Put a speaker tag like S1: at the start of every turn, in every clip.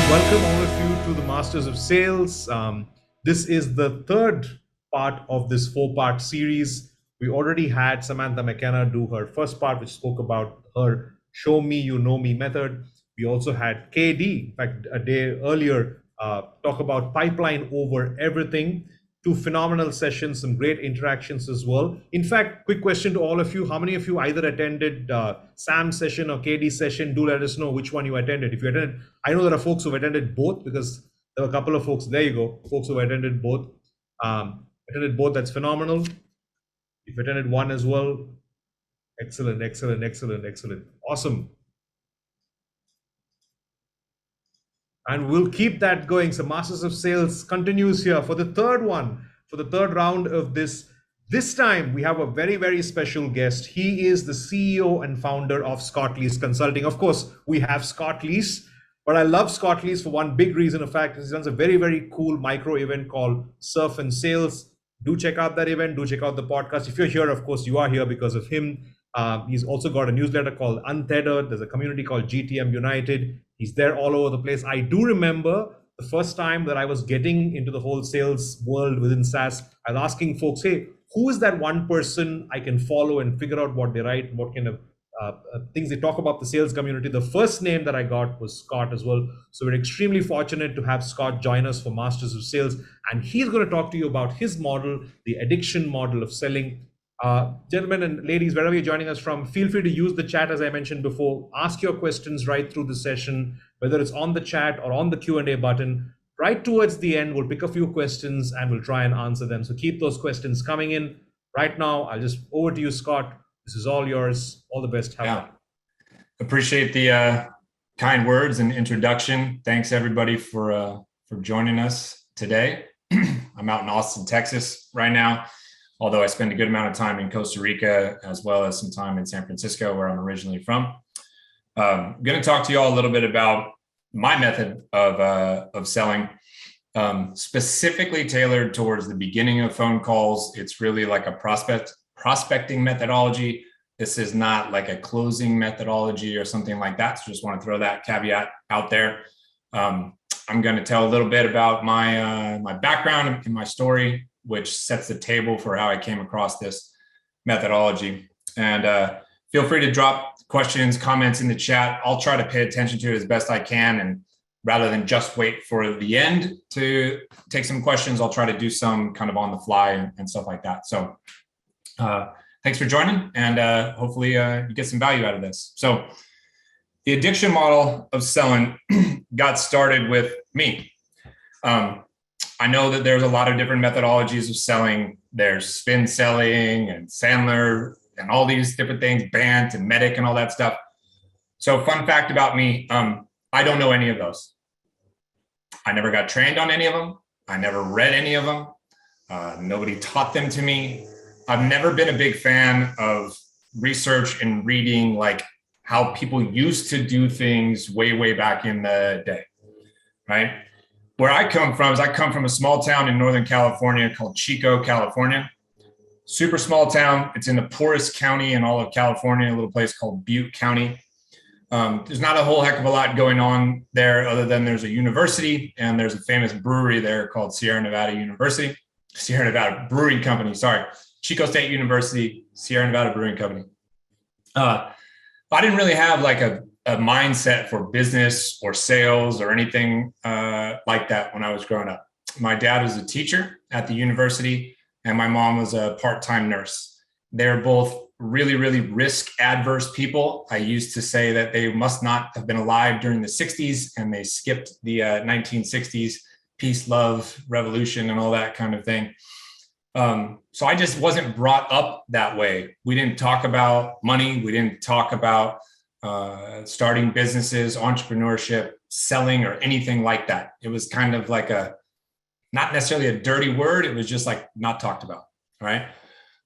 S1: Welcome all of you to the Masters of Sales. This is the third part of this four-part series. We already had Samantha McKenna do her first part, which spoke about her show me, you know me method. We also had KD, in fact, a day earlier, talk about pipeline over everything. Two phenomenal sessions, some great interactions as well. In fact, quick question to all of you: how many of you either attended Sam's session or KD's session? Do let us know which one you attended. If you attended, I know there are folks who've attended both because there were a couple of folks. There you go, folks who attended both. Attended both. That's phenomenal. If you attended one as well, excellent, excellent, excellent, excellent, awesome. And we'll keep that going. So Masters of Sales continues here for the third one, for the third round of this. This time we have a very, very special guest. He is the CEO and founder of Scott Leese Consulting. Of course, we have Scott Leese, but I love Scott Leese for one big reason. In fact, he runs a very, very cool micro event called Surf and Sales. Do check out that event. Do check out the podcast. If you're here, of course, you are here because of him. He's also got a newsletter called Untethered. There's a community called GTM United. He's there all over the place. I do remember the first time that I was getting into the whole sales world within SaaS. I was asking folks, hey, who is that one person I can follow and figure out what they write, what kind of things they talk about the sales community. The first name that I got was Scott as well. So we're extremely fortunate to have Scott join us for Masters of Sales. And he's going to talk to you about his model, the addiction model of selling. Gentlemen and ladies, wherever you're joining us from, feel free to use the chat as I mentioned before. Ask your questions right through the session, whether it's on the chat or on the Q&A button. Right towards the end, we'll pick a few questions and we'll try and answer them. So keep those questions coming in. Right now, I'll just over to you, Scott. This is all yours. All the best. Have fun.
S2: Appreciate the kind words and introduction. Thanks everybody for joining us today. I'm out in Austin, Texas right now, although I spend a good amount of time in Costa Rica as well as some time in San Francisco, where I'm originally from. I'm going to talk to you all a little bit about my method of selling, specifically tailored towards the beginning of phone calls. It's really like a prospecting methodology. This is not like a closing methodology or something like that. So just want to throw that caveat out there. I'm going to tell a little bit about my background and my story, which sets the table for how I came across this methodology. And feel free to drop questions, comments in the chat. I'll try to pay attention to it as best I can. And rather than just wait for the end to take some questions, I'll try to do some kind of on the fly and stuff like that. So thanks for joining, and hopefully you get some value out of this. So the addiction model of selling got started with me. I know that there's a lot of different methodologies of selling. There's spin selling and Sandler and all these different things, Bant and Medic and all that stuff. So fun fact about me, I don't know any of those. I never got trained on any of them. I never read any of them. Nobody taught them to me. I've never been a big fan of research and reading like how people used to do things way, way back in the day, right? Where I come from is I come from a small town in Northern California called Chico, California. Super small town. It's in the poorest county in all of California, a little place called Butte County. There's not a whole heck of a lot going on there other than there's a university and there's a famous brewery there called Sierra Nevada Brewing Company, sorry. Chico State University, Sierra Nevada Brewing Company. I didn't really have like a mindset for business or sales or anything like that when I was growing up. My dad was a teacher at the university and my mom was a part-time nurse. They're both really, really risk-adverse people. I used to say that they must not have been alive during the 60s and they skipped the 1960s peace, love, revolution, and all that kind of thing. So I just wasn't brought up that way. We didn't talk about money. We didn't talk about starting businesses, entrepreneurship, selling, or anything like that. It was kind of like not necessarily a dirty word. It was just like not talked about, all right?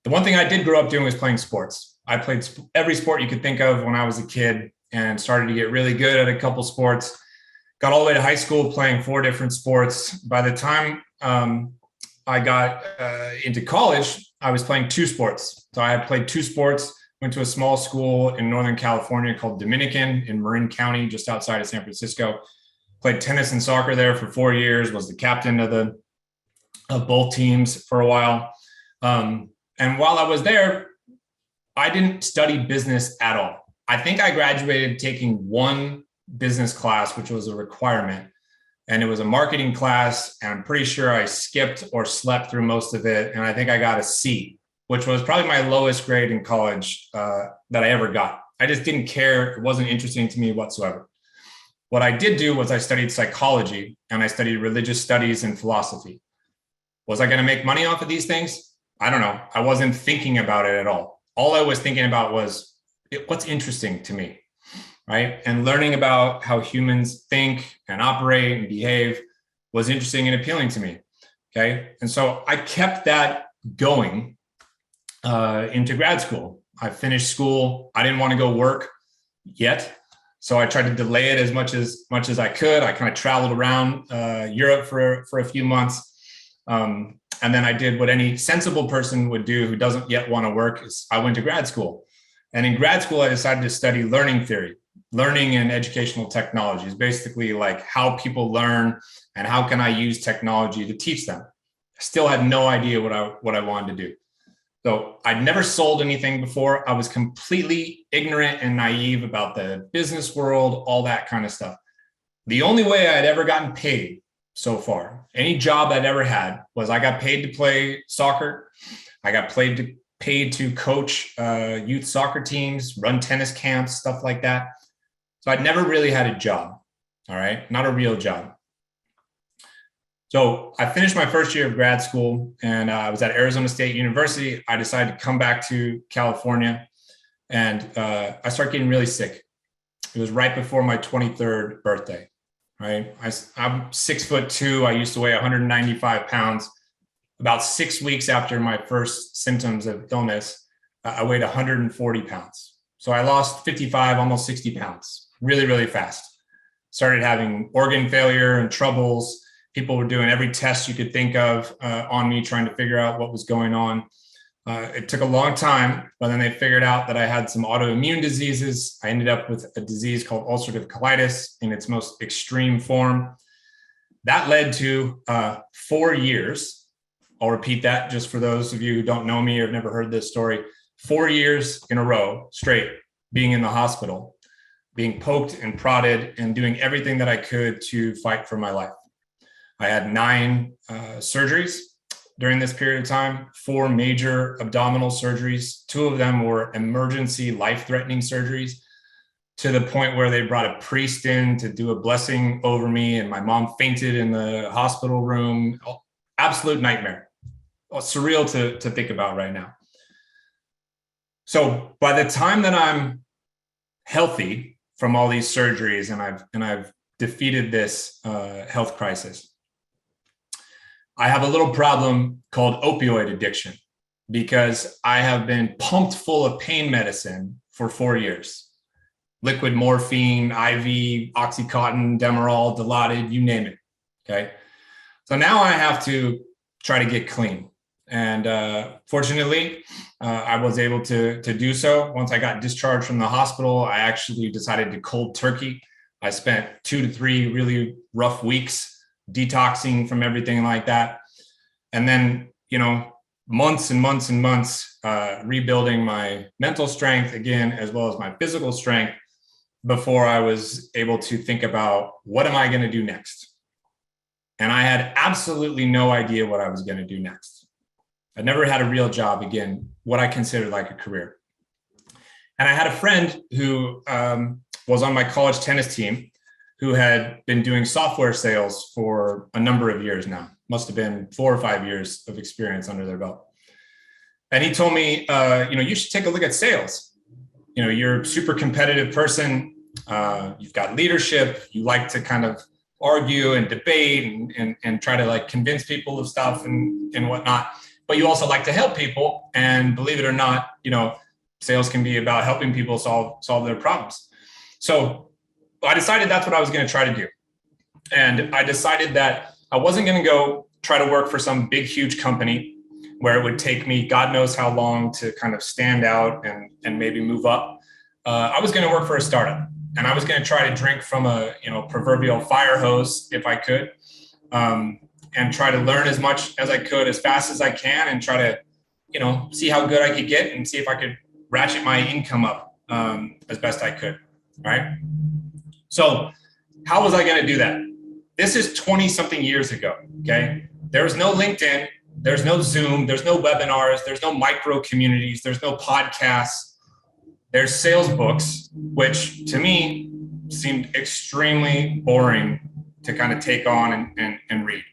S2: The one thing I did grow up doing was playing sports. I played every sport you could think of when I was a kid and started to get really good at a couple sports. Got all the way to high school playing 4 different sports. By the time I got into college, I was playing 2 sports. So I had played 2 sports, went to a small school in Northern California called Dominican in Marin County, just outside of San Francisco. Played tennis and soccer there for 4 years, was the captain of both teams for a while. And while I was there, I didn't study business at all. I think I graduated taking one business class, which was a requirement. And it was a marketing class. And I'm pretty sure I skipped or slept through most of it. And I think I got a C, which was probably my lowest grade in college that I ever got. I just didn't care. It wasn't interesting to me whatsoever. What I did do was I studied psychology and I studied religious studies and philosophy. Was I going to make money off of these things? I don't know. I wasn't thinking about it at all. All I was thinking about was what's interesting to me, right? And learning about how humans think and operate and behave was interesting and appealing to me, okay? And so I kept that going into grad school. I finished school. I didn't want to go work yet. So I tried to delay it as much as I could. I kind of traveled around Europe for a few months. And then I did what any sensible person would do who doesn't yet want to work is I went to grad school. And in grad school, I decided to study learning theory, learning and educational technologies, basically like how people learn and how can I use technology to teach them. I still had no idea what I wanted to do. So I'd never sold anything before. I was completely ignorant and naive about the business world, all that kind of stuff. The only way I'd ever gotten paid so far, any job I'd ever had, was I got paid to play soccer. I got paid to coach youth soccer teams, run tennis camps, stuff like that. So I'd never really had a job, all right? Not a real job. So I finished my first year of grad school and I was at Arizona State University. I decided to come back to California and I started getting really sick. It was right before my 23rd birthday, right? I'm 6'2". I used to weigh 195 pounds. About 6 weeks after my first symptoms of illness, I weighed 140 pounds. So I lost 55, almost 60 pounds, really, really fast. Started having organ failure and troubles. People were doing every test you could think of on me, trying to figure out what was going on. It took a long time, but then they figured out that I had some autoimmune diseases. I ended up with a disease called ulcerative colitis in its most extreme form. That led to 4 years. I'll repeat that just for those of you who don't know me or have never heard this story. 4 years in a row straight, being in the hospital, being poked and prodded and doing everything that I could to fight for my life. I had 9 surgeries during this period of time, 4 major abdominal surgeries. 2 of them were emergency life-threatening surgeries to the point where they brought a priest in to do a blessing over me and my mom fainted in the hospital room. Absolute nightmare. Surreal to think about right now. So by the time that I'm healthy from all these surgeries and I've defeated this health crisis, I have a little problem called opioid addiction because I have been pumped full of pain medicine for 4 years. Liquid morphine, IV, Oxycontin, Demerol, Dilaudid, you name it, okay? So now I have to try to get clean. And fortunately, I was able to do so. Once I got discharged from the hospital, I actually decided to cold turkey. I spent 2 to 3 really rough weeks detoxing from everything like that. And then, months and months and months rebuilding my mental strength again, as well as my physical strength before I was able to think about what am I going to do next? And I had absolutely no idea what I was going to do next. I never had a real job, again, what I considered like a career. And I had a friend who was on my college tennis team who had been doing software sales for a number of years now. Must have been 4 or 5 years of experience under their belt. And he told me, you should take a look at sales. You're a super competitive person. You've got leadership. You like to kind of argue and debate and try to like convince people of stuff and whatnot. But you also like to help people. And believe it or not, sales can be about helping people solve their problems. So I decided that's what I was going to try to do. And I decided that I wasn't going to go try to work for some big, huge company where it would take me God knows how long to kind of stand out and maybe move up. I was going to work for a startup. and I was going to try to drink from a proverbial fire hose if I could, and try to learn as much as I could as fast as I can, and try to see how good I could get and see if I could ratchet my income up as best I could. Right. So how was I going to do that? This is 20 something years ago. Okay. There was no LinkedIn. There's no Zoom. There's no webinars. There's no micro communities. There's no podcasts. There's sales books, which to me seemed extremely boring to kind of take on and read.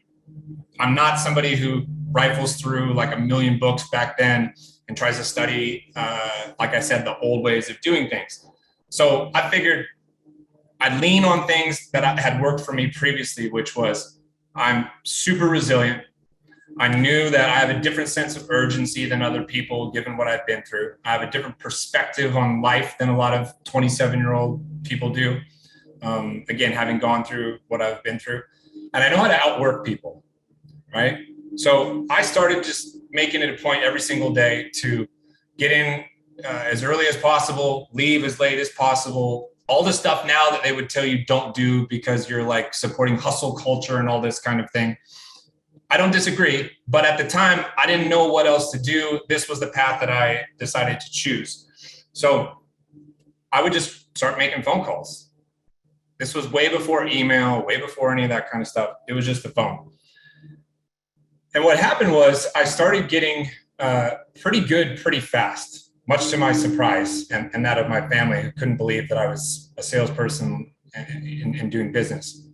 S2: I'm not somebody who rifles through like a million books back then and tries to study, like I said, the old ways of doing things. So I figured I'd lean on things that had worked for me previously, which was I'm super resilient. I knew that I have a different sense of urgency than other people, given what I've been through. I have a different perspective on life than a lot of 27-year-old people do. Again, having gone through what I've been through. And I know how to outwork people, right? So I started just making it a point every single day to get in as early as possible, leave as late as possible. All the stuff now that they would tell you don't do because you're like supporting hustle culture and all this kind of thing. I don't disagree, but at the time, I didn't know what else to do. This was the path that I decided to choose. So I would just start making phone calls. This was way before email, way before any of that kind of stuff. It was just the phone. And what happened was I started getting pretty good pretty fast, much to my surprise and that of my family, who couldn't believe that I was a salesperson and doing business.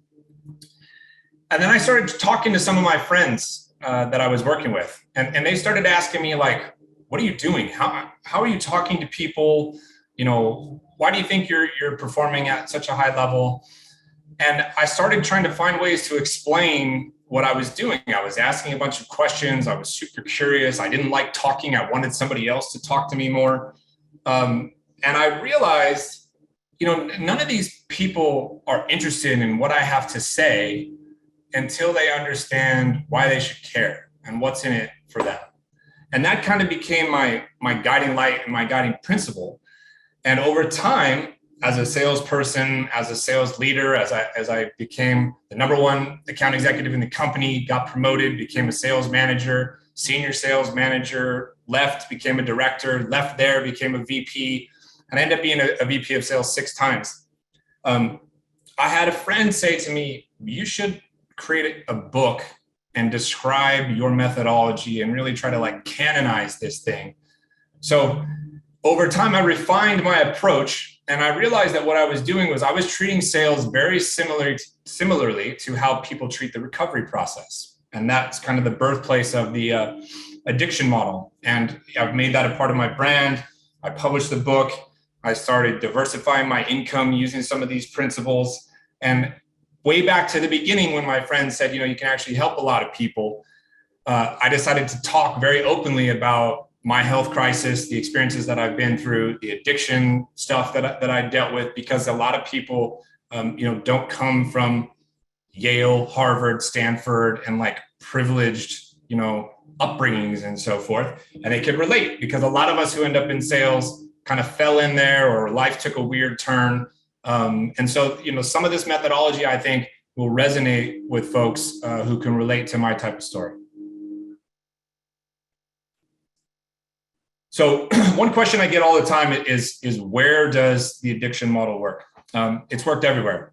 S2: And then I started talking to some of my friends that I was working with, and they started asking me like, what are you doing? How are you talking to people? Why do you think you're performing at such a high level? And I started trying to find ways to explain what I was doing. I was asking a bunch of questions. I was super curious. I didn't like talking. I wanted somebody else to talk to me more. And I realized, none of these people are interested in what I have to say until they understand why they should care and what's in it for them. And that kind of became my guiding light and my guiding principle. And over time, as a salesperson, as a sales leader, as I became the number one account executive in the company, got promoted, became a sales manager, senior sales manager, left, became a director, left there, became a VP, and I ended up being a VP of sales 6 times. I had a friend say to me, you should create a book and describe your methodology and really try to like canonize this thing. So over time, I refined my approach, and I realized that what I was doing was I was treating sales very similarly to how people treat the recovery process. And that's kind of the birthplace of the addiction model. And I've made that a part of my brand. I published the book. I started diversifying my income using some of these principles. And way back to the beginning, when my friends said, you can actually help a lot of people, I decided to talk very openly about my health crisis, the experiences that I've been through, the addiction stuff that I dealt with, because a lot of people, don't come from Yale, Harvard, Stanford, and like privileged, upbringings and so forth. And they could relate, because a lot of us who end up in sales kind of fell in there, or life took a weird turn. And so, some of this methodology, I think, will resonate with folks who can relate to my type of story. So one question I get all the time is where does the addiction model work? It's worked everywhere.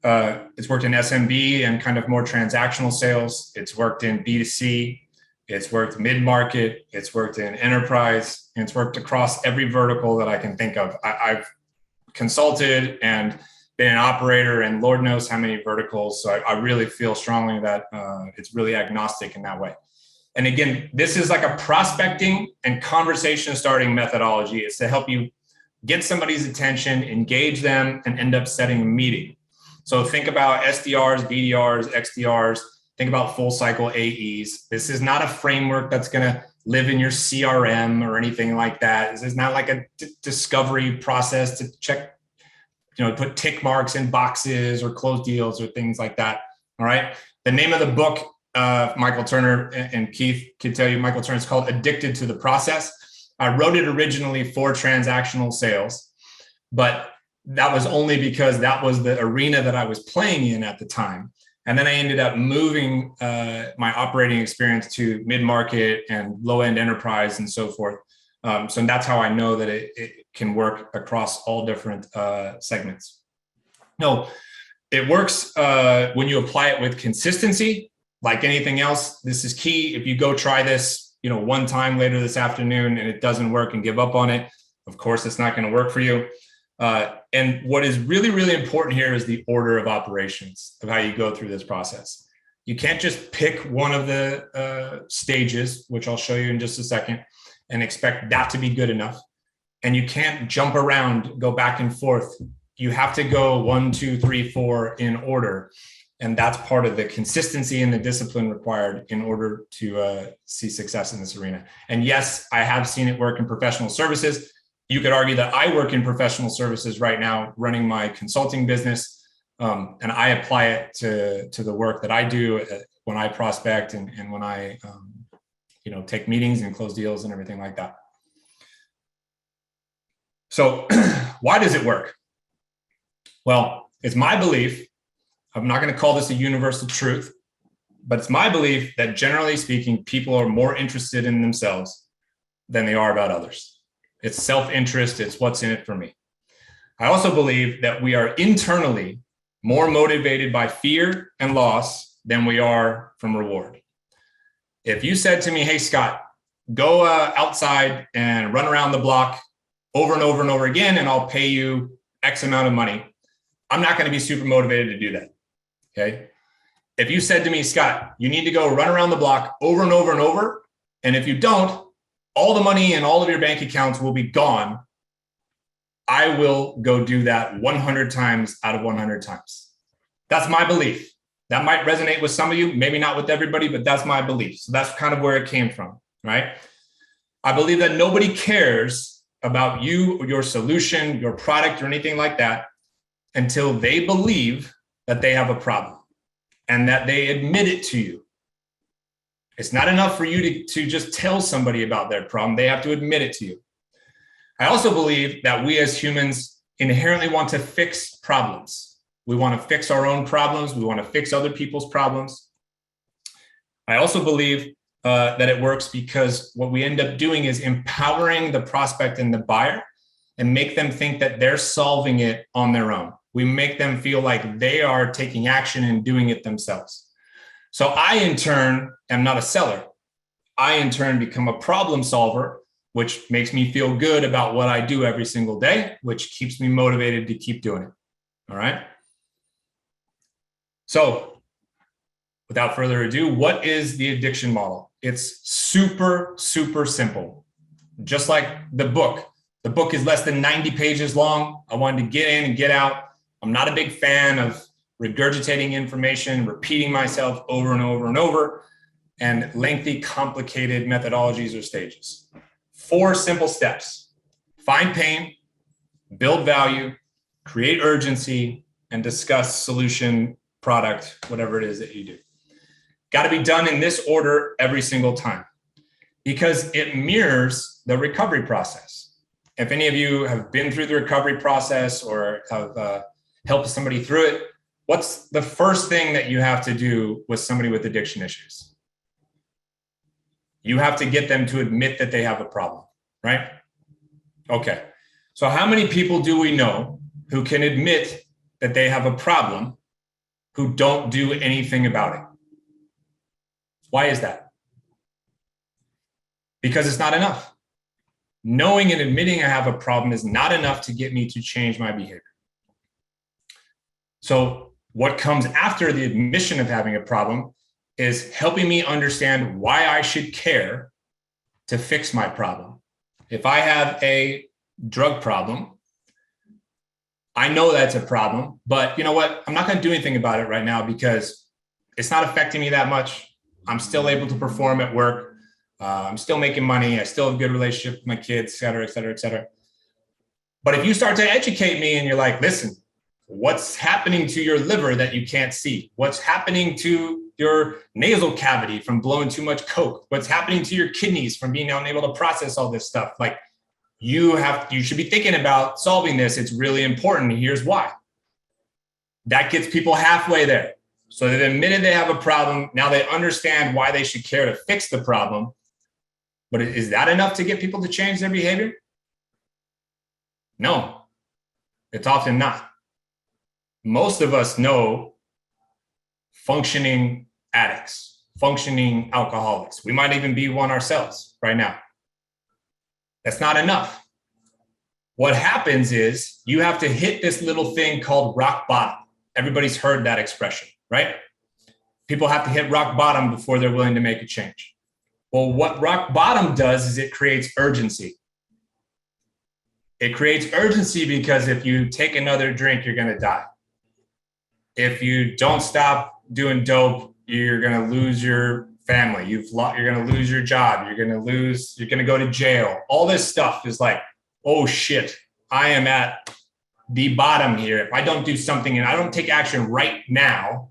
S2: It's worked in SMB and kind of more transactional sales. It's worked in B2C. It's worked mid-market. It's worked in enterprise. And it's worked across every vertical that I can think of. I've consulted and been an operator in Lord knows how many verticals. So I really feel strongly that it's really agnostic in that way. And again, this is like a prospecting and conversation starting methodology. It's to help you get somebody's attention, engage them, and end up setting a meeting. So think about SDRs, BDRs, XDRs, think about full cycle AEs. This is not a framework that's going to live in your CRM or anything like that. This is not like a discovery process to check, put tick marks in boxes or close deals or things like that. All right. The name of the book, Michael Turner and Keith could tell you, Michael Turner, is called Addicted to the Process. I wrote it originally for transactional sales, but that was only because that was the arena that I was playing in at the time. And then I ended up moving my operating experience to mid-market and low-end enterprise and so forth. So that's how I know that it can work across all different segments. No, it works when you apply it with consistency. Like anything else, this is key. If you go try this, one time later this afternoon and it doesn't work and give up on it, of course, it's not going to work for you. And what is really, really important here is the order of operations of how you go through this process. You can't just pick one of the stages, which I'll show you in just a second, and expect that to be good enough. And you can't jump around, go back and forth. You have to go 1, 2, 3, 4 in order. And that's part of the consistency and the discipline required in order to see success in this arena. And yes, I have seen it work in professional services. You could argue that I work in professional services right now, running my consulting business, and I apply it to the work that I do when I prospect and when I, take meetings and close deals and everything like that. So why does it work? Well, it's my belief. I'm not going to call this a universal truth, but it's my belief that generally speaking, people are more interested in themselves than they are about others. It's self-interest. It's what's in it for me. I also believe that we are internally more motivated by fear and loss than we are from reward. If you said to me, hey, Scott, go outside and run around the block over and over and over again, and I'll pay you X amount of money, I'm not going to be super motivated to do that. Okay. If you said to me, Scott, you need to go run around the block over and over and over, and if you don't, all the money in all of your bank accounts will be gone, I will go do that 100 times out of 100 times. That's my belief. That might resonate with some of you, maybe not with everybody, but that's my belief. So that's kind of where it came from, right? I believe that nobody cares about you or your solution, your product, or anything like that until they believe that they have a problem and that they admit it to you. It's not enough for you to just tell somebody about their problem. They have to admit it to you. I also believe that we as humans inherently want to fix problems. We want to fix our own problems. We want to fix other people's problems. I also believe that it works because what we end up doing is empowering the prospect and the buyer and make them think that they're solving it on their own. We make them feel like they are taking action and doing it themselves. So I, in turn, am not a seller. I, in turn, become a problem solver, which makes me feel good about what I do every single day, which keeps me motivated to keep doing it. All right. So without further ado, what is the addiction model? It's super, super simple. Just like the book. The book is less than 90 pages long. I wanted to get in and get out. I'm not a big fan of regurgitating information, repeating myself over and over and over, and lengthy, complicated methodologies or stages. 4 simple steps: find pain, build value, create urgency, and discuss solution, product, whatever it is that you do. Got to be done in this order every single time because it mirrors the recovery process. If any of you have been through the recovery process or have helped somebody through it, what's the first thing that you have to do with somebody with addiction issues? You have to get them to admit that they have a problem, right? Okay. So how many people do we know who can admit that they have a problem who don't do anything about it? Why is that? Because it's not enough. Knowing and admitting I have a problem is not enough to get me to change my behavior. So what comes after the admission of having a problem is helping me understand why I should care to fix my problem. If I have a drug problem, I know that's a problem, but you know what? I'm not going to do anything about it right now because it's not affecting me that much. I'm still able to perform at work. I'm still making money. I still have a good relationship with my kids, et cetera, et cetera, et cetera. But if you start to educate me and you're like, listen, what's happening to your liver that you can't see? What's happening to your nasal cavity from blowing too much coke? What's happening to your kidneys from being unable to process all this stuff? Like, you should be thinking about solving this. It's really important. Here's why. That gets people halfway there. So that the minute they have a problem, now they understand why they should care to fix the problem. But is that enough to get people to change their behavior? No, it's often not. Most of us know functioning addicts, functioning alcoholics. We might even be one ourselves right now. That's not enough. What happens is you have to hit this little thing called rock bottom. Everybody's heard that expression, right? People have to hit rock bottom before they're willing to make a change. Well, what rock bottom does is it creates urgency. It creates urgency because if you take another drink, you're going to die. If you don't stop doing dope, you're going to lose your family. You're going to lose your job. You're going to go to jail. All this stuff is like, oh shit, I am at the bottom here. If I don't do something and I don't take action right now,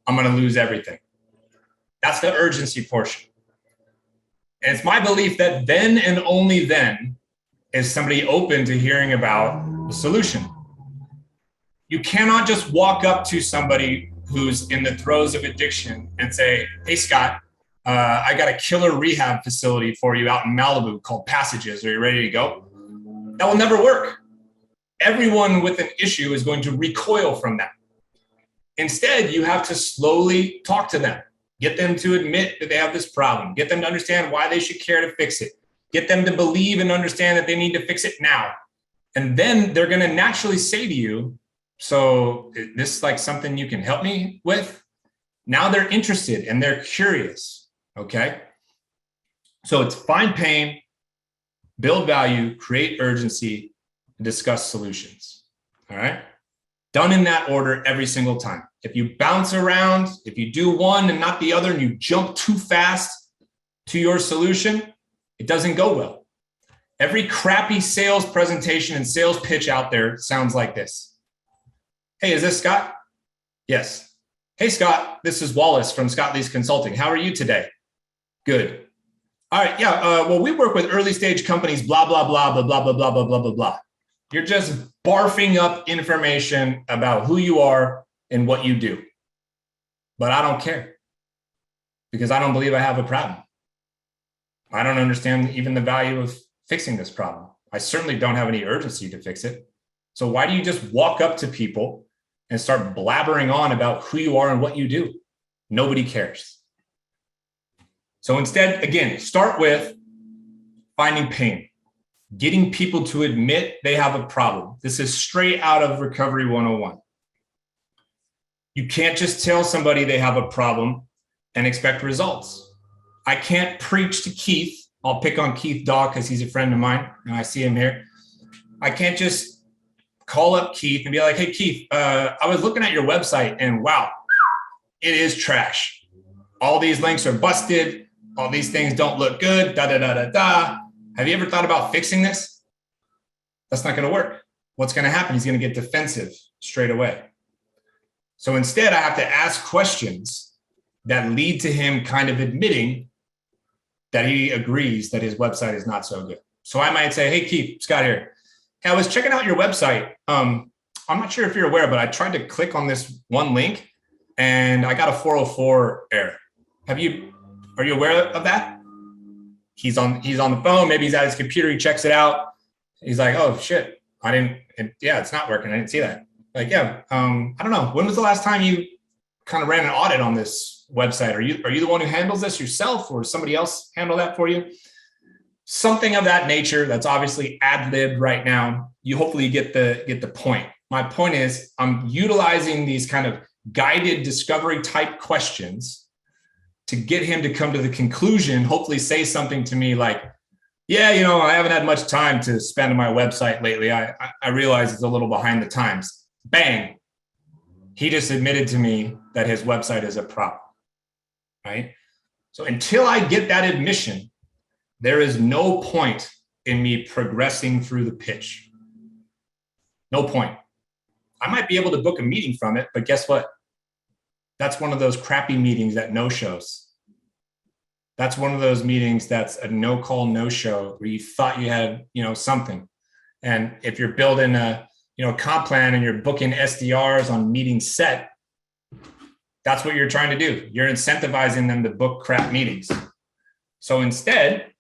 S2: I'm going to lose everything. That's the urgency portion. And it's my belief that then and only then is somebody open to hearing about the solution. You cannot just walk up to somebody who's in the throes of addiction and say, hey, Scott, I got a killer rehab facility for you out in Malibu called Passages. Are you ready to go? That will never work. Everyone with an issue is going to recoil from that. Instead, you have to slowly talk to them, get them to admit that they have this problem, get them to understand why they should care to fix it, get them to believe and understand that they need to fix it now. And then they're going to naturally say to you, so is this like something you can help me with? Now they're interested and they're curious, okay? So it's find pain, build value, create urgency, and discuss solutions, all right? Done in that order every single time. If you bounce around, if you do one and not the other, and you jump too fast to your solution, it doesn't go well. Every crappy sales presentation and sales pitch out there sounds like this. Hey, is this Scott? Yes. Hey, Scott, this is Wallace from Scott Leese Consulting. How are you today? Good. All right, yeah, well, we work with early stage companies, blah, blah, blah, blah, blah, blah, blah, blah, blah, blah, blah. You're just barfing up information about who you are and what you do. But I don't care because I don't believe I have a problem. I don't understand even the value of fixing this problem. I certainly don't have any urgency to fix it. So why do you just walk up to people and start blabbering on about who you are and what you do? Nobody cares. So instead, again, start with finding pain, getting people to admit they have a problem. This is straight out of Recovery 101. You can't just tell somebody they have a problem and expect results. I can't preach to Keith. I'll pick on Keith Daw because he's a friend of mine and I see him here. I can't just call up Keith and be like, hey, Keith, I was looking at your website and wow, it is trash. All these links are busted. All these things don't look good, da, da, da, da, da. Have you ever thought about fixing this? That's not going to work. What's going to happen? He's going to get defensive straight away. So instead, I have to ask questions that lead to him kind of admitting that he agrees that his website is not so good. So I might say, hey, Keith, Scott here. Hey, I was checking out your website. I'm not sure if you're aware, but I tried to click on this one link and I got a 404 error. Are you aware of that? He's on the phone. Maybe he's at his computer. He checks it out. He's like, oh shit, it's not working. I didn't see that. Like, yeah, I don't know. When was the last time you kind of ran an audit on this website? Are you the one who handles this yourself or somebody else handle that for you? Something of that nature. That's obviously ad-libbed right now. You hopefully get the point. My point is I'm utilizing these kind of guided discovery type questions to get him to come to the conclusion, hopefully say something to me like, yeah, I haven't had much time to spend on my website lately. I realize it's a little behind the times. Bang. He just admitted to me that his website is a problem, right? So until I get that admission, there is no point in me progressing through the pitch. No point. I might be able to book a meeting from it, but guess what? That's one of those crappy meetings that no shows. That's one of those meetings that's a no call, no show where you thought you had, something. And if you're building a, comp plan and you're booking SDRs on meeting set, that's what you're trying to do. You're incentivizing them to book crap meetings. So instead,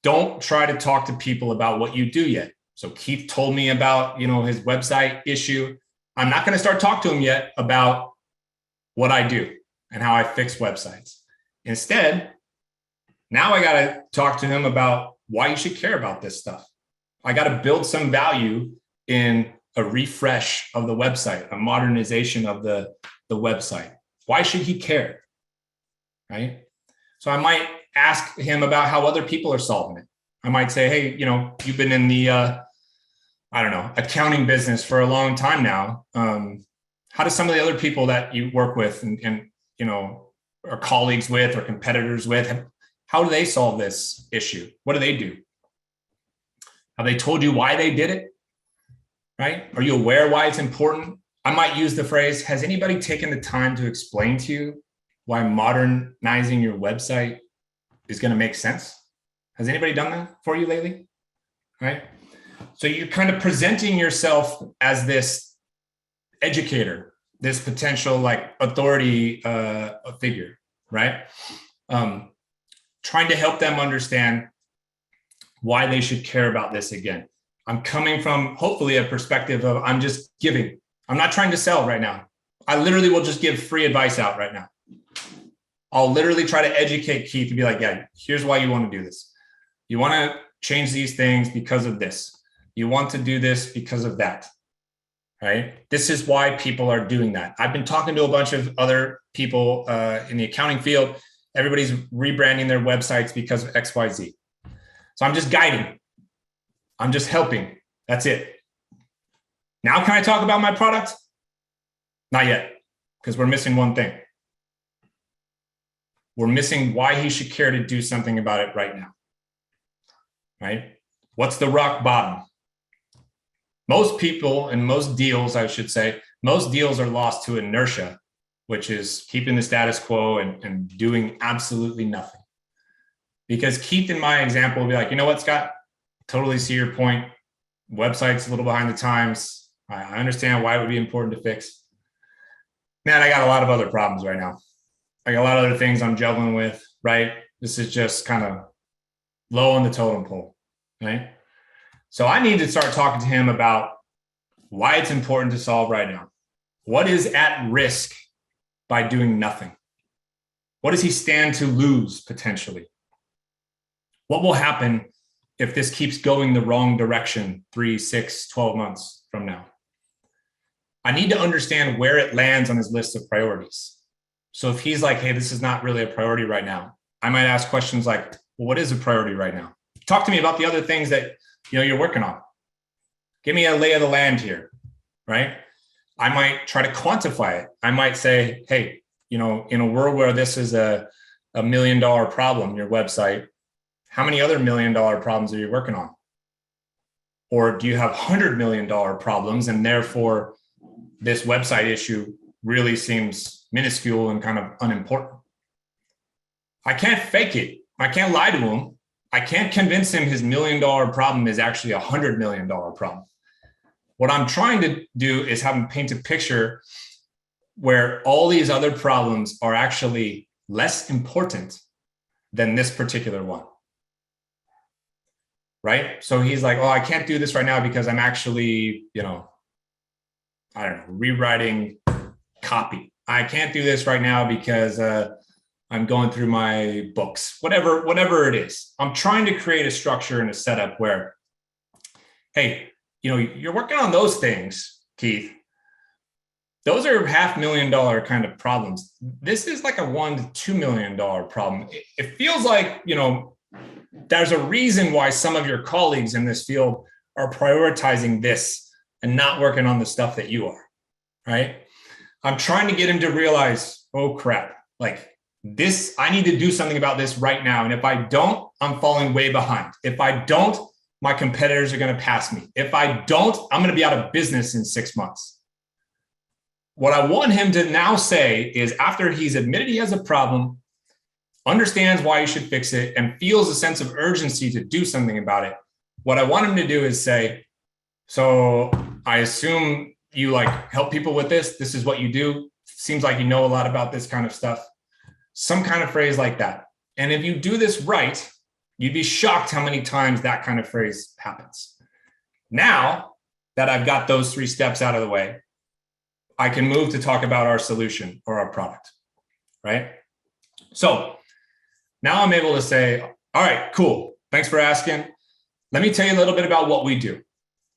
S2: don't try to talk to people about what you do yet. So Keith told me about, his website issue. I'm not going to start talking to him yet about what I do and how I fix websites. Instead, now I got to talk to him about why you should care about this stuff. I got to build some value in a refresh of the website, a modernization of the website. Why should he care? Right? So I might ask him about how other people are solving it. I might say, hey, you've been in the, accounting business for a long time now. How do some of the other people that you work with and are colleagues with or competitors with, how do they solve this issue? What do they do? Have they told you why they did it? Right? Are you aware why it's important? I might use the phrase, has anybody taken the time to explain to you why modernizing your website is going to make sense? Has anybody done that for you lately? Right? So you're kind of presenting yourself as this educator, this potential authority figure, right? Trying to help them understand why they should care about this again. I'm coming from hopefully a perspective of I'm just giving. I'm not trying to sell right now. I literally will just give free advice out right now. I'll literally try to educate Keith and be like, yeah, here's why you want to do this. You want to change these things because of this. You want to do this because of that, right? This is why people are doing that. I've been talking to a bunch of other people in the accounting field. Everybody's rebranding their websites because of X, Y, Z. So I'm just guiding. I'm just helping. That's it. Now, can I talk about my product? Not yet, because we're missing one thing. We're missing why he should care to do something about it right now, right? What's the rock bottom? Most people and most deals, I should say, most deals are lost to inertia, which is keeping the status quo and doing absolutely nothing. Because Keith, in my example, will be like, you know what, Scott? Totally see your point. Website's a little behind the times. I understand why it would be important to fix. Man, I got a lot of other problems right now. I got a lot of other things I'm juggling with, right? This is just kind of low on the totem pole, right? So I need to start talking to him about why it's important to solve right now. What is at risk by doing nothing? What does he stand to lose potentially? What will happen if this keeps going the wrong direction 3, 6, 12 months from now? I need to understand where it lands on his list of priorities. So if he's like, hey, this is not really a priority right now, I might ask questions like, well, what is a priority right now? Talk to me about the other things that you're working on. Give me a lay of the land here, right? I might try to quantify it. I might say, hey, in a world where this is a $1 million problem, your website, how many other $1 million problems are you working on? Or do you have $100 million problems and therefore this website issue really seems minuscule and kind of unimportant? I can't fake it. I can't lie to him. I can't convince him his $1 million problem is actually a $100 million problem. What I'm trying to do is have him paint a picture where all these other problems are actually less important than this particular one. Right? So he's like, oh, I can't do this right now because I'm actually, rewriting copy. I can't do this right now because I'm going through my books, whatever it is. I'm trying to create a structure and a setup where, hey, you're working on those things, Keith. Those are $500,000 kind of problems. This is like a $1 to $2 million problem. It feels like, there's a reason why some of your colleagues in this field are prioritizing this and not working on the stuff that you are, right? I'm trying to get him to realize, oh crap, this, I need to do something about this right now. And if I don't, I'm falling way behind. If I don't, my competitors are going to pass me. If I don't, I'm going to be out of business in 6 months. What I want him to now say is, after he's admitted he has a problem, understands why you should fix it, and feels a sense of urgency to do something about it. What I want him to do is say, so I assume you like help people with this. This is what you do. Seems like you know a lot about this kind of stuff. Some kind of phrase like that. And if you do this right, you'd be shocked how many times that kind of phrase happens. Now that I've got those 3 steps out of the way, I can move to talk about our solution or our product, right? So now I'm able to say, all right, cool. Thanks for asking. Let me tell you a little bit about what we do.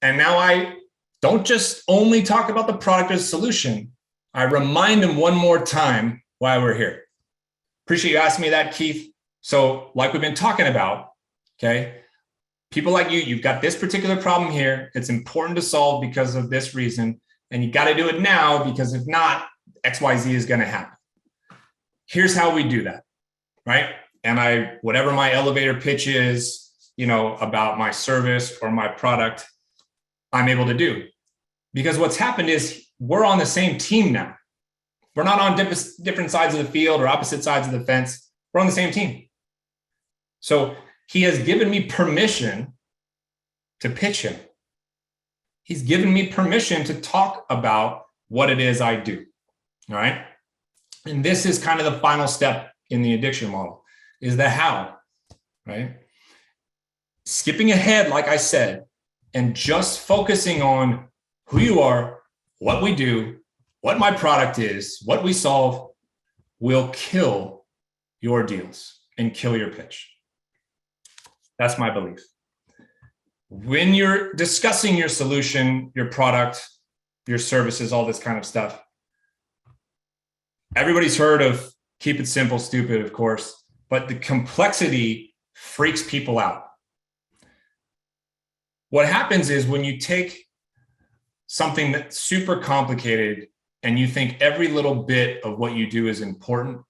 S2: And now I don't just only talk about the product or the solution. I remind them one more time why we're here. Appreciate you asking me that, Keith. So like we've been talking about, okay, people like you, you've got this particular problem here. It's important to solve because of this reason. And you got to do it now because if not, XYZ is going to happen. Here's how we do that, right? And whatever my elevator pitch is, about my service or my product, I'm able to do. Because what's happened is we're on the same team now. We're not on different sides of the field or opposite sides of the fence. We're on the same team. So he has given me permission to pitch him. He's given me permission to talk about what it is I do. All right. And this is kind of the final step in the addiction model, is the how, right? Skipping ahead, like I said, and just focusing on who you are, what we do, what my product is, what we solve, will kill your deals and kill your pitch. That's my belief. When you're discussing your solution, your product, your services, all this kind of stuff, everybody's heard of keep it simple, stupid, of course, but the complexity freaks people out. What happens is when you take something that's super complicated and you think every little bit of what you do is important,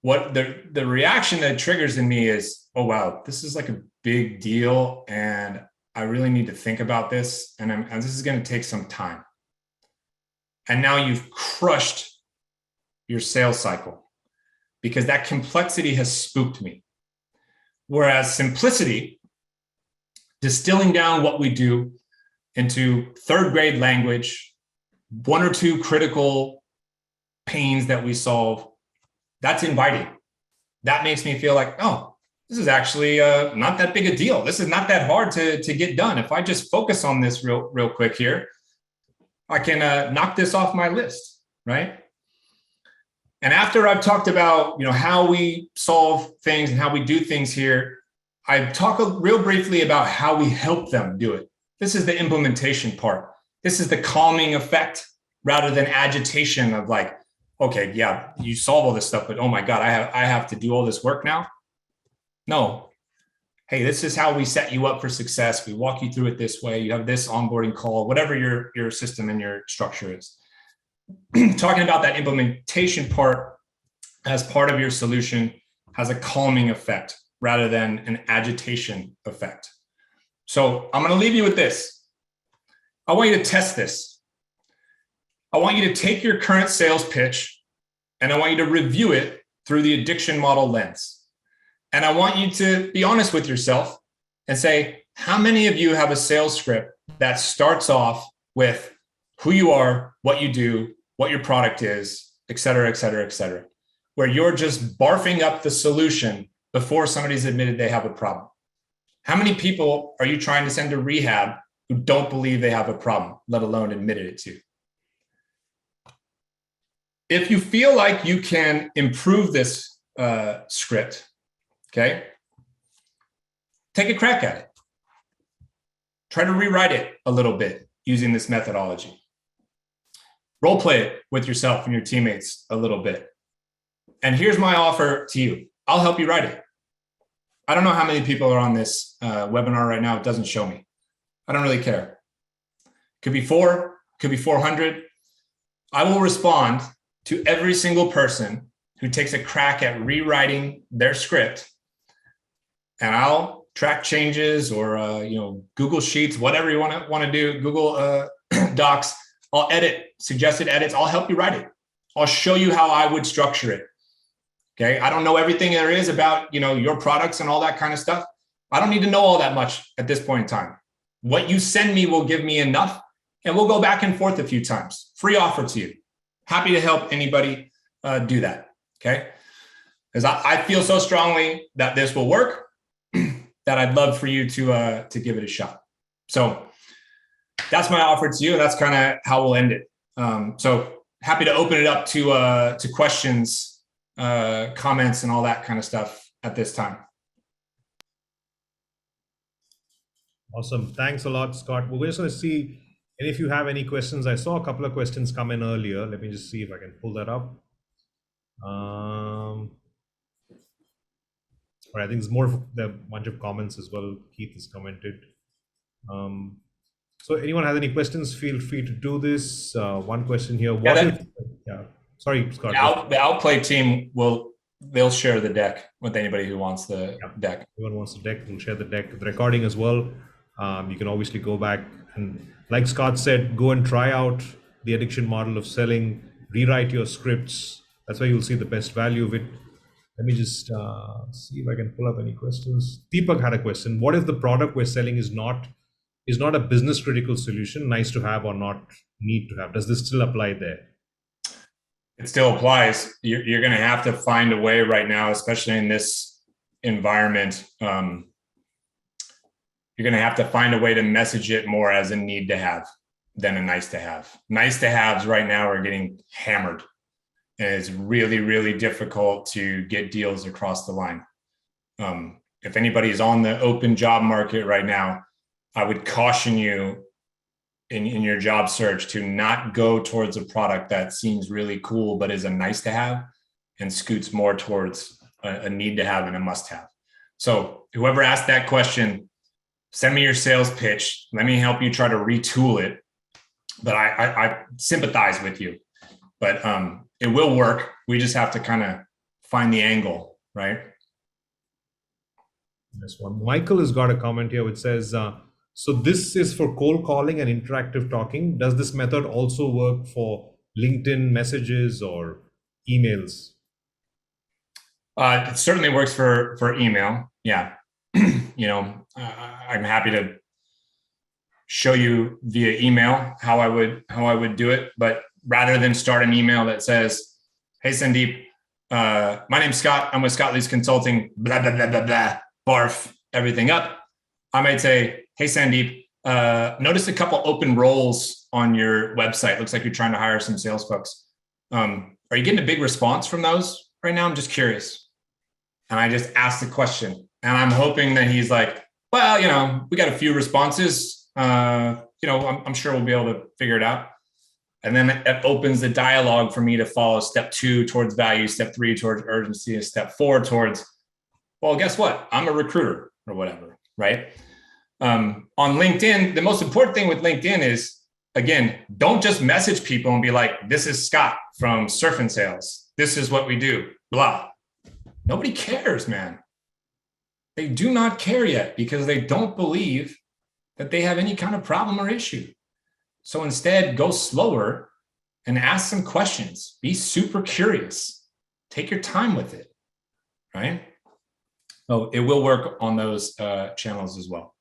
S2: what the reaction that triggers in me is, oh, wow, this is like a big deal and I really need to think about this and this is going to take some time. And now you've crushed your sales cycle because that complexity has spooked me. Whereas simplicity, distilling down what we do into 3rd grade language, 1 or 2 critical pains that we solve, that's inviting. That makes me feel like, oh, this is actually not that big a deal. This is not that hard to get done. If I just focus on this real quick here, I can knock this off my list, right? And after I've talked about how we solve things and how we do things here, I talk real briefly about how we help them do it. This is the implementation part. This is the calming effect rather than agitation of like, okay, yeah, you solve all this stuff, but oh my God, I have to do all this work now. No. Hey, this is how we set you up for success. We walk you through it this way. You have this onboarding call, whatever your system and your structure is. Talking about that implementation part as part of your solution has a calming effect rather than an agitation effect. So I'm going to leave you with this. I want you to test this. I want you to take your current sales pitch and I want you to review it through the addiction model lens. And I want you to be honest with yourself and say, how many of you have a sales script that starts off with who you are, what you do, what your product is, et cetera, et cetera, et cetera, where you're just barfing up the solution before somebody's admitted they have a problem? How many people are you trying to send to rehab who don't believe they have a problem, let alone admitted it to? If you feel like you can improve this script, okay, take a crack at it. Try to rewrite it a little bit using this methodology. Role play it with yourself and your teammates a little bit. And here's my offer to you. I'll help you write it. I don't know how many people are on this webinar right now. It doesn't show me. I don't really care. Could be 4, could be 400. I will respond to every single person who takes a crack at rewriting their script, and I'll track changes or Google Sheets, whatever you want to do, Google Docs. I'll edit suggested edits. I'll help you write it. I'll show you how I would structure it. Okay. I don't know everything there is about, your products and all that kind of stuff. I don't need to know all that much at this point in time. What you send me will give me enough, and we'll go back and forth a few times. Free offer to you. Happy to help anybody do that. Okay. Because I feel so strongly that this will work that I'd love for you to give it a shot. So that's my offer to you. That's kind of how we'll end it. So happy to open it up to questions, comments, and all that kind of stuff at this time.
S1: Awesome. Thanks a lot, Scott. We're just going to see, and if you have any questions, I saw a couple of questions come in earlier. Let me just see if I can pull that up. But I think there's more of a bunch of comments as well. Keith has commented. So anyone has any questions, feel free to do this. One question here. Sorry, Scott.
S2: The Outplay team they'll share the deck with anybody who wants the deck.
S1: Everyone wants the deck, we'll share the deck, the recording as well. You can obviously go back and, like Scott said, go and try out the addiction model of selling, rewrite your scripts. That's where you'll see the best value of it. Let me just see if I can pull up any questions. Deepak had a question. What if the product we're selling is not a business critical solution, nice to have or not need to have? Does this still apply there?
S2: It still applies. You're going to have to find a way right now, especially in this environment. You're going to have to find a way to message it more as a need to have than a nice to have. Nice to haves right now are getting hammered. And it's really, really difficult to get deals across the line. If anybody's on the open job market right now, I would caution you in your job search to not go towards a product that seems really cool, but is a nice to have and scoots more towards a need to have and a must have. So whoever asked that question, send me your sales pitch. Let me help you try to retool it. But I sympathize with you, but it will work. We just have to kind of find the angle, right?
S1: This one. Michael has got a comment here which says, so this is for cold calling and interactive talking. Does this method also work for LinkedIn messages or emails?
S2: It certainly works for email. Yeah. I'm happy to show you via email how I would do it. But rather than start an email that says, "Hey, Sandeep, my name's Scott. I'm with Scott Leese Consulting, blah, blah, blah, blah, blah, barf everything up," I might say, "Hey, Sandeep, notice a couple open roles on your website. Looks like you're trying to hire some sales folks. Are you getting a big response from those right now? I'm just curious." And I just ask the question, and I'm hoping that he's like, "Well, we got a few responses. I'm sure we'll be able to figure it out." And then it opens the dialogue for me to follow step 2 towards value, step 3 towards urgency, and step 4 towards, well, guess what? I'm a recruiter or whatever, right? On LinkedIn, the most important thing with LinkedIn is, again, don't just message people and be like, "This is Scott from Surf and Sales. This is what we do, blah." Nobody cares, man. They do not care yet because they don't believe that they have any kind of problem or issue. So instead, go slower and ask some questions. Be super curious. Take your time with it, right? Oh, it will work on those channels as well.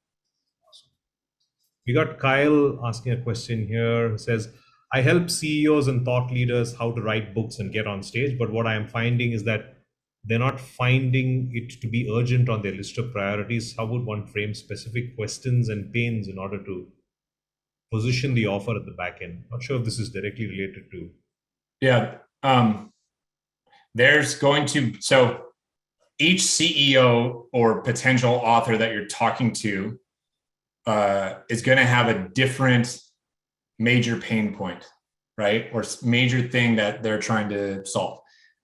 S1: We got Kyle asking a question here. It says, I help CEOs and thought leaders how to write books and get on stage, but what I am finding is that they're not finding it to be urgent on their list of priorities. How would one frame specific questions and pains in order to position the offer at the back end? Not sure if this is directly related to.
S2: Yeah. So each CEO or potential author that you're talking to is going to have a different major pain point, right? Or major thing that they're trying to solve.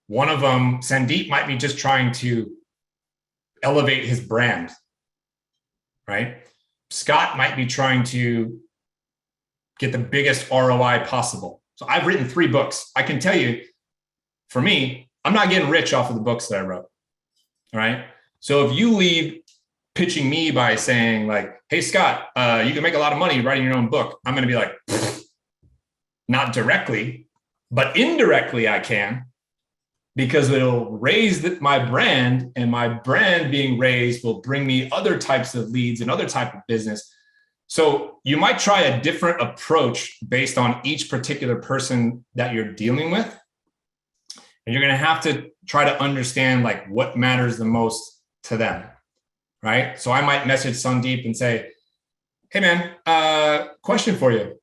S2: One of them, Sandeep, might be just trying to elevate his brand, right? Scott might be trying to get the biggest ROI possible. So I've written 3 books. I can tell you, for me, I'm not getting rich off of the books that I wrote, all right? So if you leave pitching me by saying like, "Hey, Scott, you can make a lot of money writing your own book," I'm going to be like, not directly, but indirectly I can. because it'll raise my brand, and my brand being raised will bring me other types of leads and other type of business. So you might try a different approach based on each particular person that you're dealing with. And you're going to have to try to understand like what matters the most to them, right? So I might message Sandeep and say, hey man, question for you.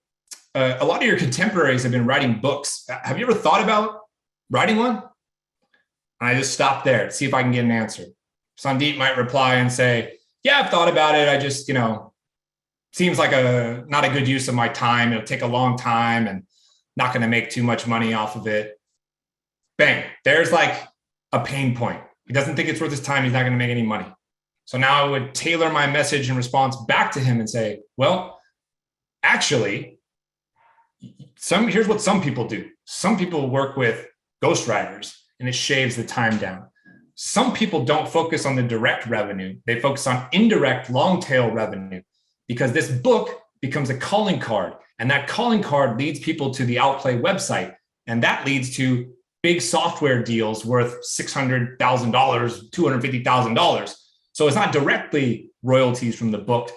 S2: A lot of your contemporaries have been writing books. Have you ever thought about writing one? And I just stop there to see if I can get an answer. Sandeep might reply and say, yeah, I've thought about it. I just, seems like not a good use of my time. It'll take a long time and not going to make too much money off of it. Bang, there's like a pain point. He doesn't think it's worth his time. He's not going to make any money. So now I would tailor my message and response back to him and say, well, actually, here's what some people do. Some people work with ghostwriters and it shaves the time down. Some people don't focus on the direct revenue. They focus on indirect long tail revenue, because this book becomes a calling card, and that calling card leads people to the Outplay website, and that leads to big software deals worth $600,000, $250,000. So it's not directly royalties from the book,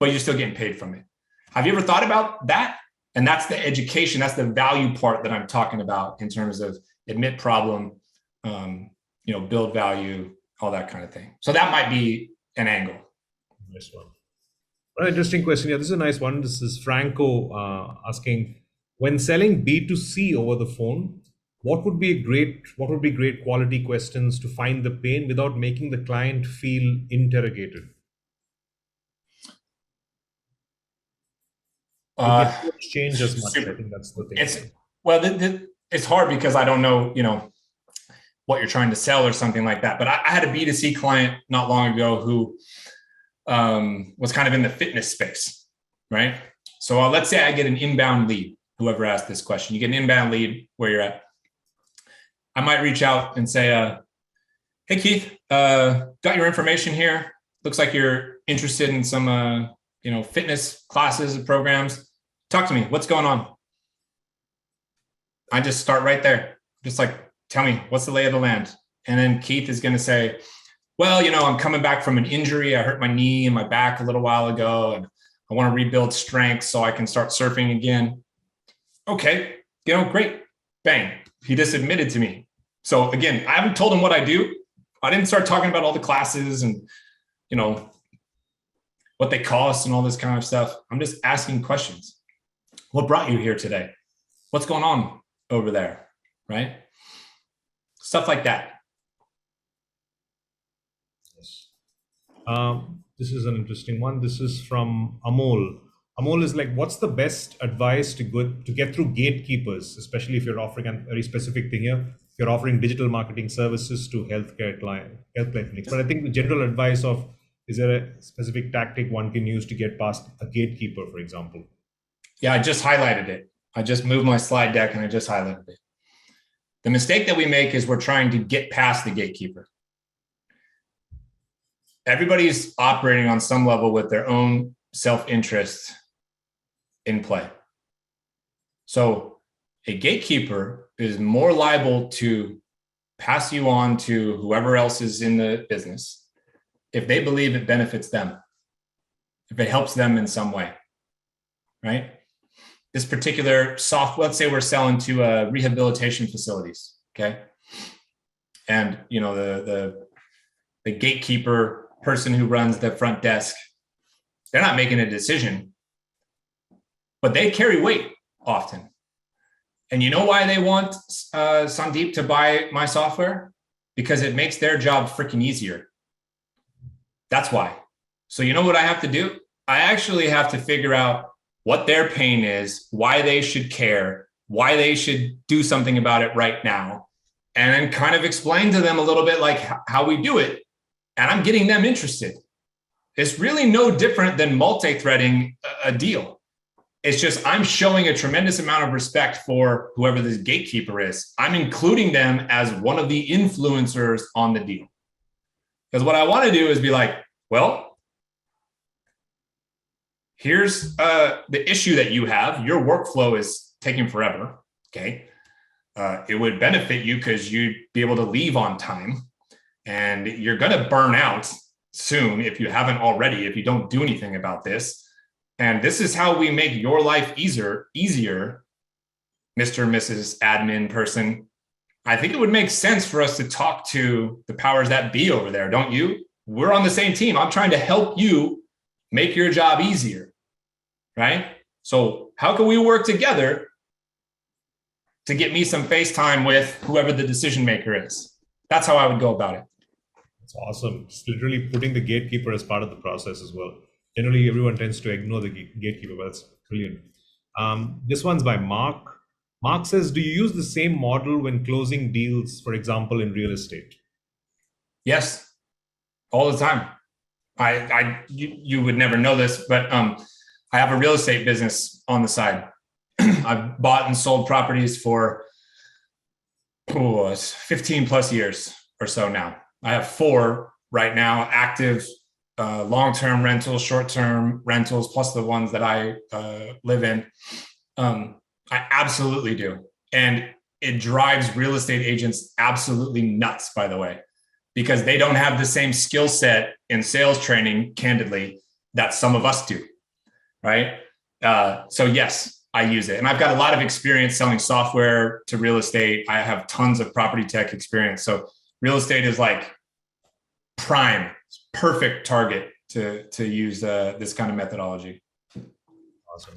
S2: but you're still getting paid from it. Have you ever thought about that? And that's the education, that's the value part that I'm talking about in terms of admit problem, build value, all that kind of thing. So that might be an angle.
S1: Nice one. An interesting question. Yeah, this is a nice one. This is Franco asking, when selling B2C over the phone, what would be great quality questions to find the pain without making the client feel interrogated? The approach change as much. I think that's the thing.
S2: It's hard because I don't know, what you're trying to sell or something like that. But I had a B2C client not long ago who was kind of in the fitness space, right? So let's say I get an inbound lead. Whoever asked this question, you get an inbound lead where you're at. I might reach out and say, hey, Keith, got your information here. Looks like you're interested in some, fitness classes and programs. Talk to me. What's going on? I just start right there. Just like, tell me, what's the lay of the land? And then Keith is going to say, well, I'm coming back from an injury. I hurt my knee and my back a little while ago, and I want to rebuild strength so I can start surfing again. Okay, great. Bang. He just admitted to me. So again, I haven't told him what I do. I didn't start talking about all the classes and, what they cost and all this kind of stuff. I'm just asking questions. What brought you here today? What's going on over there? Right? Stuff like that.
S1: This is an interesting one. This is from Amol. Amol is like, what's the best advice to get through gatekeepers, especially if you're offering a very specific thing here? If you're offering digital marketing services to healthcare clinics. But I think the general advice of, is there a specific tactic one can use to get past a gatekeeper, for example?
S2: Yeah, I just highlighted it. I just moved my slide deck and I just highlighted it. The mistake that we make is we're trying to get past the gatekeeper. Everybody's operating on some level with their own self-interest in play. So a gatekeeper is more liable to pass you on to whoever else is in the business if they believe it benefits them, if it helps them in some way, right? This particular let's say we're selling to rehabilitation facilities, okay? And the gatekeeper person who runs the front desk, they're not making a decision, but they carry weight often. And you know why they want Sandeep to buy my software? Because it makes their job freaking easier. That's why. So you know what I have to do? I actually have to figure out what their pain is, why they should care, why they should do something about it right now, and then kind of explain to them a little bit like how we do it. And I'm getting them interested. It's really no different than multi-threading a deal. It's just I'm showing a tremendous amount of respect for whoever this gatekeeper is. I'm including them as one of the influencers on the deal. Because what I want to do is be like, well, here's the issue that you have. Your workflow is taking forever, okay? it would benefit you because you'd be able to leave on time, and you're going to burn out soon if you haven't already, if you don't do anything about this. And this is how we make your life easier, Mr. and Mrs. Admin person. I think it would make sense for us to talk to the powers that be over there, don't you? We're on the same team. I'm trying to help you make your job easier, right? So how can we work together to get me some FaceTime with whoever the decision maker is? That's how I would go about it.
S1: It's awesome. It's literally putting the gatekeeper as part of the process as well. Generally, everyone tends to ignore the gatekeeper, but that's brilliant. This one's by Mark. Mark says, do you use the same model when closing deals, for example, in real estate?
S2: Yes, all the time. You would never know this, but I have a real estate business on the side. I've bought and sold properties for 15 plus years or so now. I have 4 right now, active long-term rentals, short-term rentals, plus the ones that I live in. I absolutely do. And it drives real estate agents absolutely nuts, by the way, because they don't have the same skill set in sales training, candidly, that some of us do, right? So yes, I use it. And I've got a lot of experience selling software to real estate. I have tons of property tech experience. So real estate is like prime, perfect target to use this kind of methodology.
S1: Awesome.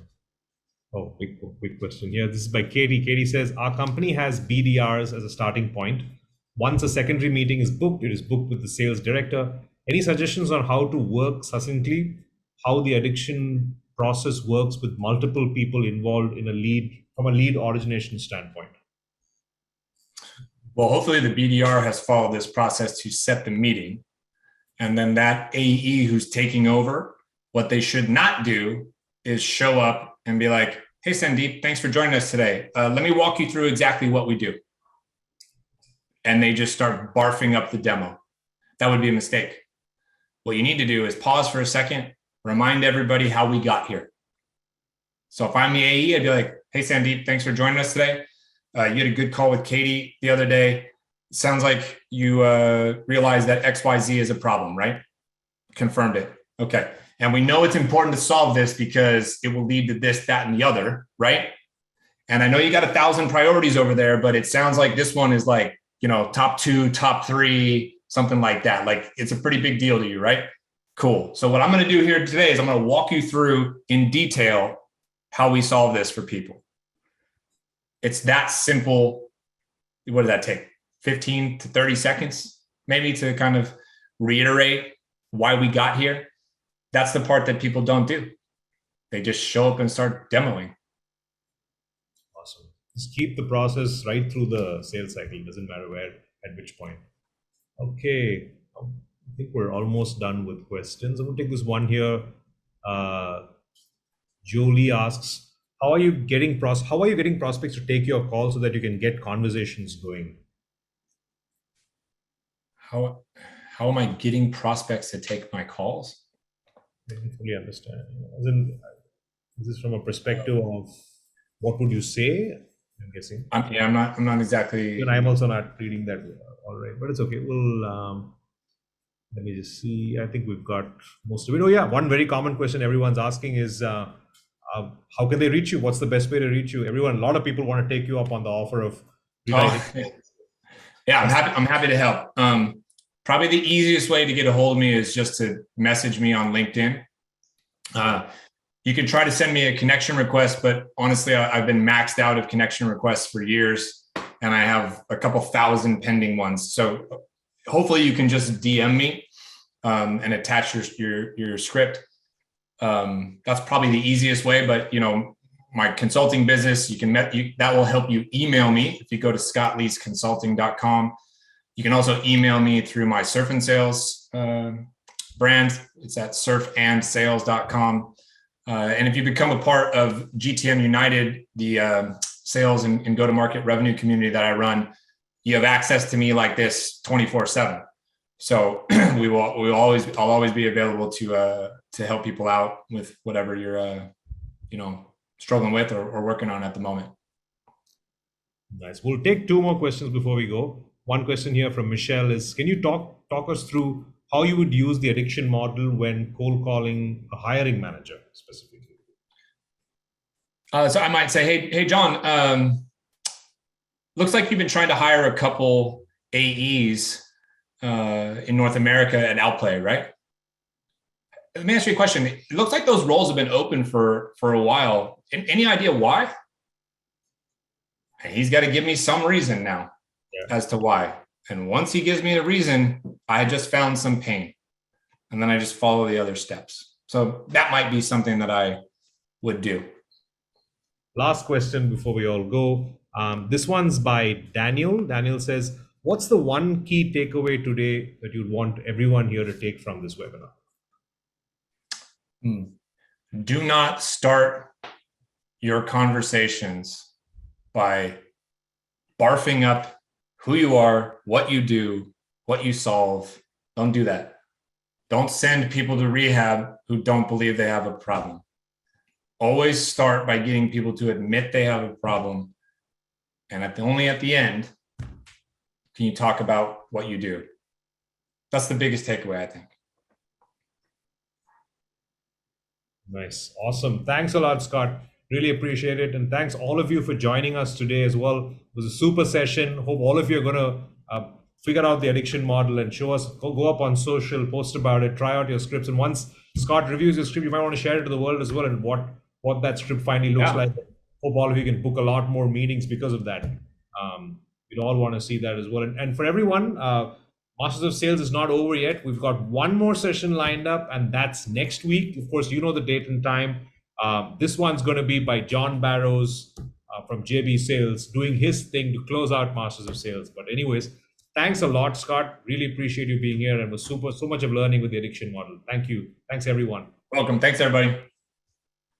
S1: Oh, big question here. This is by Katie. Katie says, our company has BDRs as a starting point. Once a secondary meeting is booked, it is booked with the sales director. Any suggestions on how to work succinctly, how the addiction process works with multiple people involved in a lead, from a lead origination standpoint?
S2: Well, hopefully the BDR has followed this process to set the meeting. And then that AE who's taking over, what they should not do is show up and be like, hey, Sandeep, thanks for joining us today. Let me walk you through exactly what we do. And they just start barfing up the demo. That would be a mistake. What you need to do is pause for a second, remind everybody how we got here. So if I'm the AE, I'd be like, hey, Sandeep, thanks for joining us today. You had a good call with Katie the other day. Sounds like you realized that XYZ is a problem, right? Confirmed it. Okay. And we know it's important to solve this because it will lead to this, that, and the other, right? And I know you got 1,000 priorities over there, but it sounds like this one is like, top 2, top 3, something like that. Like it's a pretty big deal to you, right? Cool. So what I'm going to do here today is I'm going to walk you through in detail how we solve this for people. It's that simple. What did that take? 15 to 30 seconds, maybe, to kind of reiterate why we got here. That's the part that people don't do. They just show up and start demoing.
S1: Awesome. Just keep the process right through the sales cycle. It doesn't matter where, at which point. Okay. I think we're almost done with questions. I'm going to take this one here. Jolie asks, how are you getting prospects to take your call so that you can get conversations going?
S2: How am I getting prospects to take my calls?
S1: I don't fully understand. As in, is this from a perspective of what would you say? I'm guessing.
S2: I'm not exactly.
S1: And I'm also not reading that all right, but it's okay. We'll let me just see. I think we've got most of it. Oh yeah, one very common question everyone's asking is, how can they reach you? What's the best way to reach you? A lot of people want to take you up on the offer of.
S2: Yeah, I'm happy to help. Probably the easiest way to get a hold of me is just to message me on LinkedIn. You can try to send me a connection request, but honestly, I've been maxed out of connection requests for years, and I have a couple thousand pending ones. So hopefully you can just DM me and attach your script. That's probably the easiest way, but my consulting business, that will help you email me if you go to scottleaseconsulting.com. You can also email me through my Surf and Sales brand. It's at surfandsales.com. And if you become a part of GTM United, the sales and go-to-market revenue community that I run, you have access to me like this 24/7. So I'll always be available to help people out with whatever you're struggling with or working on at the moment.
S1: Nice. We'll take two more questions before we go. One question here from Michelle is: can you talk us through how you would use the addiction model when cold calling a hiring manager specifically?
S2: So I might say, hey, John, looks like you've been trying to hire a couple AEs in North America at Outplay, right? Let me ask you a question. It looks like those roles have been open for a while. Any idea why? And he's got to give me some reason now as to why. And once he gives me a reason, I just found some pain. And then I just follow the other steps. So that might be something that I would do.
S1: Last question before we all go. This one's by Daniel. Daniel says, what's the one key takeaway today that you'd want everyone here to take from this webinar?
S2: Do not start your conversations by barfing up who you are, what you do, what you solve. Don't do that. Don't send people to rehab who don't believe they have a problem. Always start by getting people to admit they have a problem. And only at the end can you talk about what you do. That's the biggest takeaway, I think.
S1: Nice. Awesome. Thanks a lot, Scott. Really appreciate it. And thanks all of you for joining us today as well. It was a super session. Hope all of you are going to figure out the addiction model and show us, go up on social, post about it, try out your scripts. And once Scott reviews your script, you might want to share it to the world as well and what that script finally looks like. Hope all of you can book a lot more meetings because of that. We'd all want to see that as well. And for everyone, Masters of Sales is not over yet. We've got one more session lined up, and that's next week. Of course, you know the date and time. This one's going to be by John Barrows from JB Sales, doing his thing to close out Masters of Sales. But anyways, thanks a lot, Scott. Really appreciate you being here, and was so much of learning with the addiction model. Thank you. Thanks, everyone.
S2: Welcome. Thanks, everybody.